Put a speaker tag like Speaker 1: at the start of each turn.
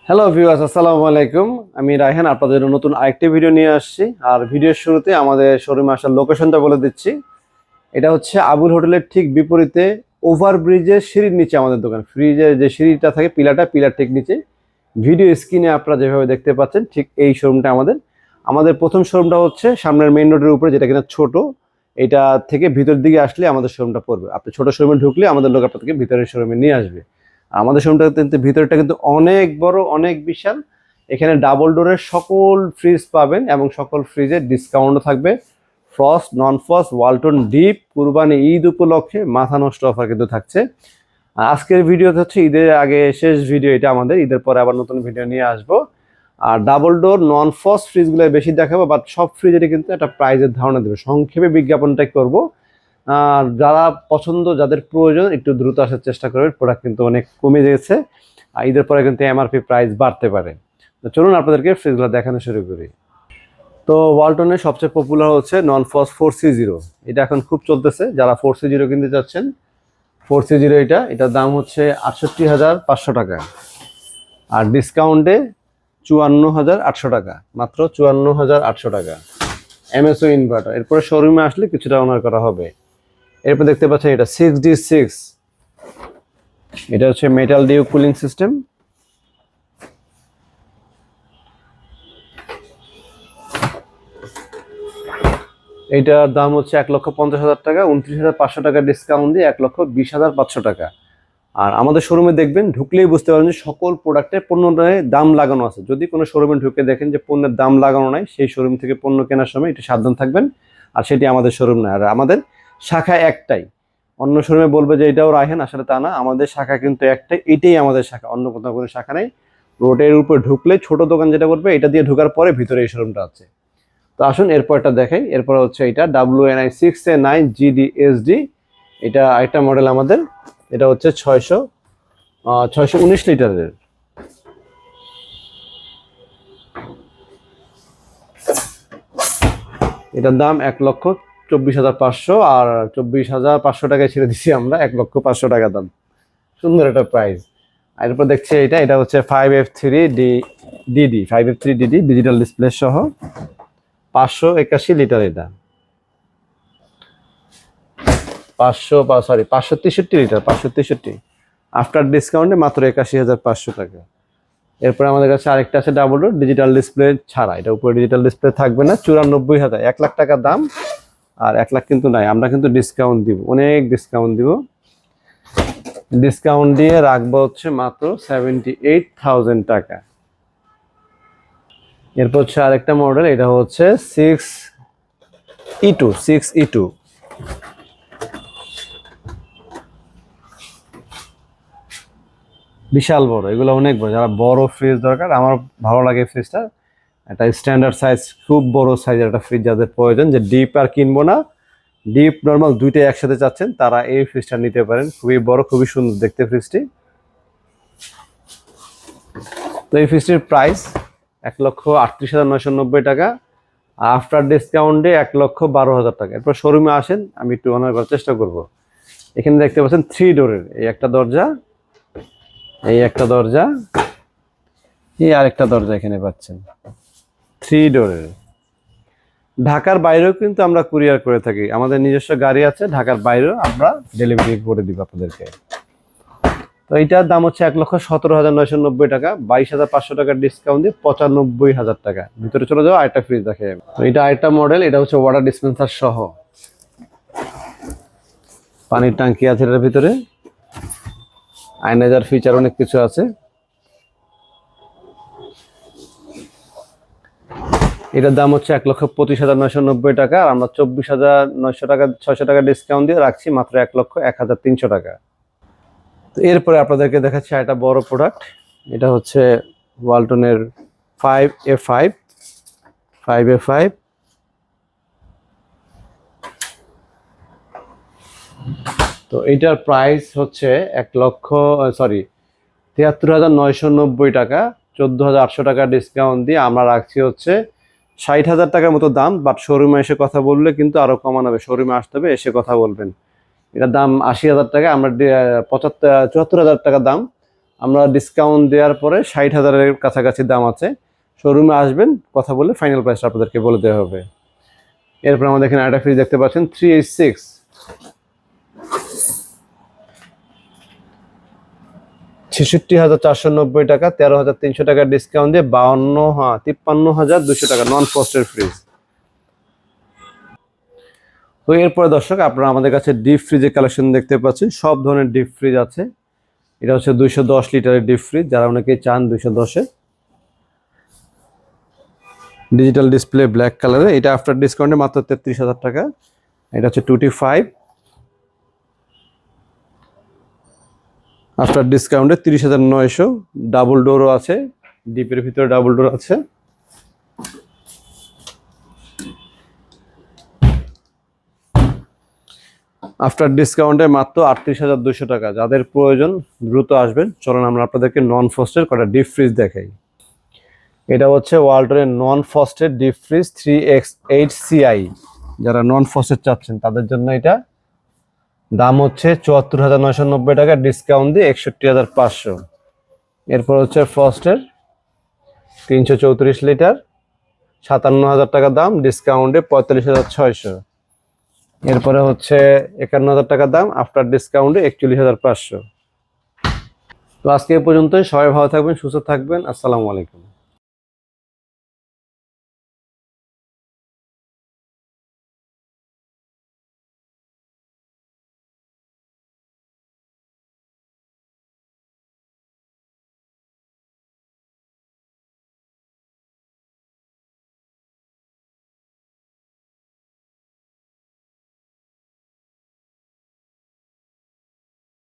Speaker 1: Hello viewers, আসসালামু আলাইকুম। আমি রায়হান আপনাদের জন্য নতুন আরেকটি ভিডিও নিয়ে আসছি। আর ভিডিওর শুরুতে আমাদের শোরুমে আসার লোকেশনটা বলে দিচ্ছি। এটা হচ্ছে আবুল হোটেলের ঠিক বিপরীতে ওভারব্রিজের সিঁড়ির নিচে আমাদের দোকান। ফ্রিজের যে সিঁড়িটা থাকে পিলার ঠিক নিচে। ভিডিও স্ক্রিনে আপনারা যেভাবে দেখতে পাচ্ছেন ঠিক এই শোরুমটা আমাদের। আমাদের প্রথম শোরুমটা হচ্ছে সামনের মেইন রোডের উপরে, যেটা কিনা ছোট। এটা থেকে ভিতর দিকে আসলে আমাদের শোরুমটা পড়বে। আপনি ছোট শোরুমে ঢুকলে আমাদের লোক আপনাদেরকে ভিতরের শোরুমে নিয়ে আসবে। আমাদের শোরুমটা কিন্তু ভিতরটা কিন্তু অনেক বড়, অনেক বিশাল। এখানে ডাবল ডোরের সকল ফ্রিজ পাবেন এবং সকল ফ্রিজে ডিসকাউন্টও থাকবে। ফ্রস্ট, নন ফ্রস্ট, ওয়ালটন ডিপ, কুরবানি ঈদ উপলক্ষে মাথা নষ্ট অফার কিন্তু থাকছে। আজকের ভিডিওতে হচ্ছে ঈদের আগে শেষ ভিডিও, এটা আমাদের ঈদের পরে আবার নতুন ভিডিও নিয়ে আসবো। আর ডাবল ডোর নন ফ্রস্ট ফ্রিজগুলো বেশি দেখাবো, বাট সব ফ্রিজেরই কিন্তু একটা প্রাইজের ধারণা দেবে। সংক্ষেপে বিজ্ঞাপনটাই করব। আর যারা পছন্দ, যাদের প্রয়োজন, একটু দ্রুত আসার চেষ্টা করবেন। প্রোডাক্ট কিন্তু অনেক কমে গেছে। আর ঈদের পরে কিন্তু এমআরপি প্রাইস বাড়তে পারে। তো চলুন আপনাদেরকে ফ্রিজগুলো দেখানো শুরু করি। তো ওয়ালটনের সবচেয়ে পপুলার হচ্ছে নন ফ্রস্ট 4C0। এটা এখন খুব চলতেছে। যারা 4C0 কিনতে চাচ্ছেন, 4C0 এটার দাম হচ্ছে ৬৮,৫০০ টাকা। আর ডিসকাউন্টে ৫৪,৮০০ টাকা, মাত্র ৫৪,৮০০ টাকা। MSO inverter. এরপরে শোরুমে আসলে কিছুটা অনার করা হবে। এরপর দেখতে পাচ্ছেন এটা 6D6। এটা হচ্ছে মেটাল ডিউ কুলিং সিস্টেম। এইটার দাম হচ্ছে ১,৫০,০০০ টাকা। ২৯,৫০০ টাকা ডিসকাউন্ট দিয়ে ১,২০,৫০০ টাকা। আর আমাদের শোরুমে দেখবেন, ঢুকলেই বুঝতে পারবেন যে সকল প্রোডাক্টের পণ্যের দাম লাগানো আছে। যদি কোনো শোরুমে ঢুকে দেখেন যে পণ্যের দাম লাগানো নাই, সেই শোরুম থেকে পণ্য কেনার সময় একটু সাবধান থাকবেন। আর সেটি আমাদের শোরুম না। আর আমাদের শাখা একটাই। অন্য শোরুমে বলবে যে এটাও রাখেন, আসলে তা না। আমাদের শাখা কিন্তু একটাই, এটাই আমাদের শাখা, অন্য কোথাও কোনো শাখা নেই। রোডের উপরে ঢুকলে ছোট দোকান যেটা করবে, এটা দিয়ে ঢোকার পরে ভিতরে এই শোরুমটা আছে। তো আসুন এরপরটা দেখাই। এরপর হচ্ছে এটা WNI 6A9 GDSD। এটা আরেকটা মডেল আমাদের। এটা হচ্ছে 619 লিটারের। এটার দাম ১,২৪,৫০০। আর ২৪,৫০০ টাকায় ছেড়ে দিচ্ছি আমরা, ১,৫০০ টাকা দাম। সুন্দর একটা প্রাইস। আর এরপর দেখছি এটা হচ্ছে 5F3DD ডিজিটাল ডিসপ্লে সহ ৫৮১ লিটার। এটা ৫৬৩ লিটার, ৫৬৩। আফটার ডিসকাউন্টে মাত্র ৮১,৫০০ টাকা। এরপরে আমাদের কাছে আরেকটা আছে ডাবল ডোর ডিজিটাল ডিসপ্লে ছাড়া। এটা উপরে ডিজিটাল ডিসপ্লে থাকবে না। ৯৪,০০০, ১,০০,০০০ টাকা দাম। আর ১,০০,০০০ কিন্তু নাই, আমরা কিন্তু ডিসকাউন্ট দিব, অনেক ডিসকাউন্ট দিব। ডিসকাউন্ট দিয়ে রাখবো হচ্ছে মাত্র ৭৮,০০০ টাকা। এরপর হচ্ছে আরেকটা মডেল। এটা হচ্ছে 6E2। বিশাল বড়, এগুলো অনেক বড়। যারা বড় ফ্রিজ দরকার, আমার ভালো লাগে ফ্রিজটা। একটা স্ট্যান্ডার্ড সাইজ, খুব বড় সাইজের একটা ফ্রিজ যাদের প্রয়োজন, যে ডিপ আর কিনবো না, ডিপ নর্মাল দুইটাই একসাথে চাচ্ছেন, তারা এই ফ্রিজটা নিতে পারেন। খুবই বড়, খুবই সুন্দর দেখতে ফ্রিজটি। তো এই ফ্রিজটির প্রাইস ১,৩৮,৯৯০ টাকা। আফটার ডিসকাউন্টে ১,১২,০০০ টাকা। এরপর শোরুমে আসেন, আমি একটু অনার করার চেষ্টা করব। এখানে দেখতে পাচ্ছেন 3 ডোরের এই একটা দরজা, এই একটা দরজা, এই আরেকটা দরজা এখানে পাচ্ছেন 3 ডোরের। ঢাকার বাইরেও কিন্তু আমরা কুরিয়ার করে থাকি। আমাদের নিজস্ব গাড়ি আছে, ঢাকার বাইরেও আমরা ডেলিভারি করে দিব আপনাদেরকে। তো এইটার দাম হচ্ছে ১,১৭,৯৯০ টাকা। ২২,৫০০ টাকার ডিসকাউন্ট দিয়ে ৯৫,০০০ টাকা। ভিতরে চলে যাও, আরেকটা ফ্রিজ দেখে। তো এটা আরেকটা মডেল। এটা হচ্ছে ওয়াটার ডিসপেন্সার সহ, পানির ট্যাঙ্কি আছে এটার ভিতরে, আয়নাজার ফিচার অনেক কিছু আছে। এটার দাম হচ্ছে ১,২৫,৯৯০ টাকা। আর আমরা ২৪,৯০০ টাকা, ৬০০ টাকা ডিসকাউন্ট দিয়ে রাখছি মাত্র ১,০১,৩০০ টাকা। তো এরপরে আপনাদেরকে দেখাচ্ছি একটা বড় প্রোডাক্ট। এটা হচ্ছে ওয়ালটনের 5A5। তো এইটার প্রাইস হচ্ছে ৭৩,৯৯০ টাকা। ১৪,৮০০ টাকা ডিসকাউন্ট দিয়ে আমরা রাখছি হচ্ছে ৬০,০০০ টাকার মতো দাম। বাট শোরুমে এসে কথা বললে কিন্তু আরো কমানো হবে। শোরুমে আসতে হবে, এসে কথা বলবেন। এটার দাম ৮০,০০০ টাকা, আমরা ৭৪,০০০ টাকা দাম। আমরা ডিসকাউন্ট দেওয়ার পরে 60,000-এর কাছাকাছি দাম আছে। শোরুমে আসবেন, কথা বলে ফাইনাল প্রাইসটা আপনাদেরকে বলে দেওয়া হবে। এরপর আমাদের এখানে আরেকটা ফ্রিজ দেখতে পাচ্ছেন 386, 66,490 টাকা, 13,300 টাকা ডিসকাউন্ট দিয়ে 53,200 টাকা নন ফ্রস্টের ফ্রিজ। তো এরপরে দর্শক আপনারা আমাদের কাছে ডিপ ফ্রিজের কালেকশন দেখতে পাচ্ছেন, সব ধরনের ডিপ ফ্রিজ আছে। এটা হচ্ছে 210 লিটারের ডিপ ফ্রিজ, যারা অনেকেই চান 210-এ। ডিজিটাল ডিসপ্লে ব্ল্যাক কালারে, এটা আফটার ডিসকাউন্টে মাত্র 33,000 টাকা। এটা হচ্ছে 25, আফটার ডিসকাউন্টে 30,900। ডাবল ডোরও আছে, ডিপের ভিতরে ডাবল ডোর আছে। আফটার ডিসকাউন্টে মাত্র 38,200 টাকা। যাদের প্রয়োজন দ্রুত আসবেন। চলুন আমরা আপনাদেরকে নন ফ্রস্টের কটা ডিপ ফ্রিজ দেখাই। এটা হচ্ছে ওয়ালটনের non frosted deep fridge 3X8 CI। যারা নন ফ্রস্টেড চাচ্ছেন তাদের জন্য এটা দাম হচ্ছে 74,990 টাকা, ডিসকাউন্ট দিয়ে 61,500। এরপর হচ্ছে ফ্রস্টের 334 লিটার, 57,000 টাকা দাম, ডিসকাউন্টে 45,600। এরপরে হচ্ছে 51,000 টাকা দাম, আফটার ডিসকাউন্টে 41,500। তো আজকে এই পর্যন্তই। সবাই ভালো থাকবেন, সুস্থ থাকবেন। আসসালামু আলাইকুম।